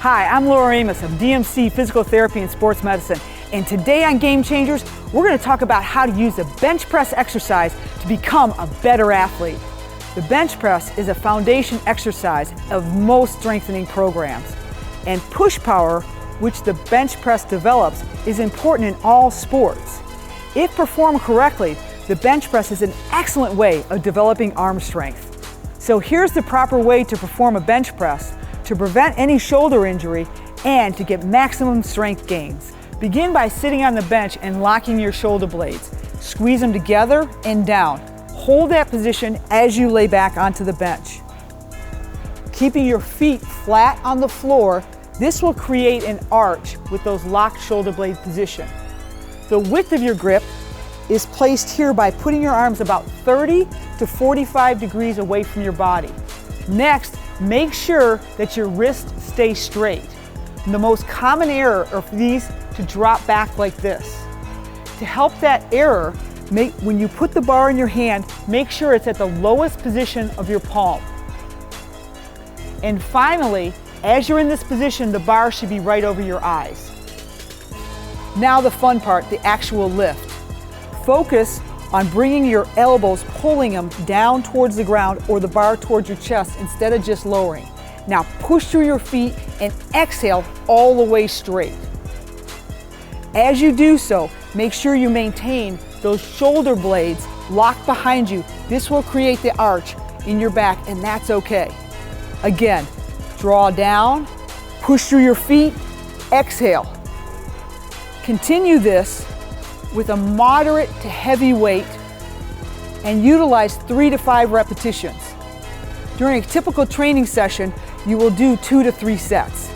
Hi, I'm Laura Ramus of DMC Physical Therapy and Sports Medicine, and today on Game Changers, we're going to talk about how to use the bench press exercise to become a better athlete. The bench press is a foundation exercise of most strengthening programs, and push power, which the bench press develops, is important in all sports. If performed correctly, the bench press is an excellent way of developing arm strength. So here's the proper way to perform a bench press to prevent any shoulder injury and to get maximum strength gains. Begin by sitting on the bench and locking your shoulder blades. Squeeze them together and down. Hold that position as you lay back onto the bench. Keeping your feet flat on the floor, this will create an arch with those locked shoulder blade position. The width of your grip is placed here by putting your arms about 30 to 45 degrees away from your body. Next, make sure that your wrists stay straight. And the most common error are for these to drop back like this. To help that error, when you put the bar in your hand, make sure it's at the lowest position of your palm. And finally, as you're in this position, the bar should be right over your eyes. Now the fun part, the actual lift. Focus on bringing your elbows, pulling them down towards the ground or the bar towards your chest instead of just lowering. Now push through your feet and exhale all the way straight. As you do so, make sure you maintain those shoulder blades locked behind you. This will create the arch in your back, and that's okay. Again, draw down, push through your feet, exhale. Continue this with a moderate to heavy weight and utilize 3 to 5 repetitions. During a typical training session, you will do 2 to 3 sets.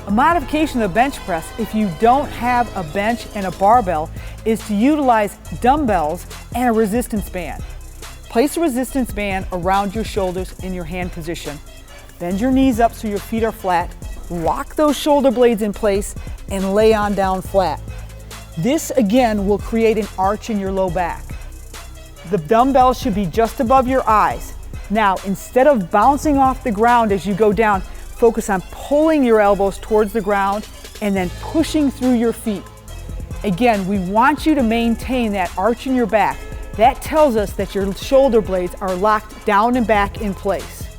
A modification of the bench press, if you don't have a bench and a barbell, is to utilize dumbbells and a resistance band. Place a resistance band around your shoulders in your hand position. Bend your knees up so your feet are flat. Lock those shoulder blades in place and lay on down flat. This again will create an arch in your low back. The dumbbell should be just above your eyes. Now, instead of bouncing off the ground as you go down, focus on pulling your elbows towards the ground and then pushing through your feet. Again, we want you to maintain that arch in your back. That tells us that your shoulder blades are locked down and back in place.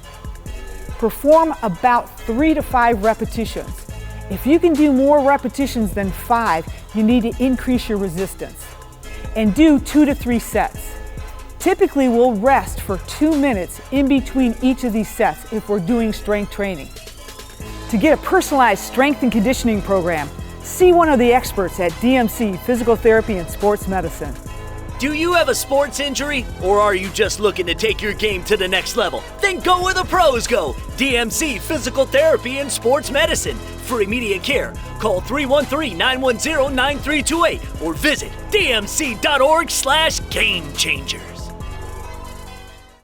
Perform about 3 to 5 repetitions. If you can do more repetitions than 5, you need to increase your resistance. And do 2 to 3 sets. Typically, we'll rest for 2 minutes in between each of these sets if we're doing strength training. To get a personalized strength and conditioning program, see one of the experts at DMC Physical Therapy and Sports Medicine. Do you have a sports injury, or are you just looking to take your game to the next level? Then go where the pros go. DMC Physical Therapy and Sports Medicine. For immediate care, call 313-910-9328 or visit dmc.org/gamechanger.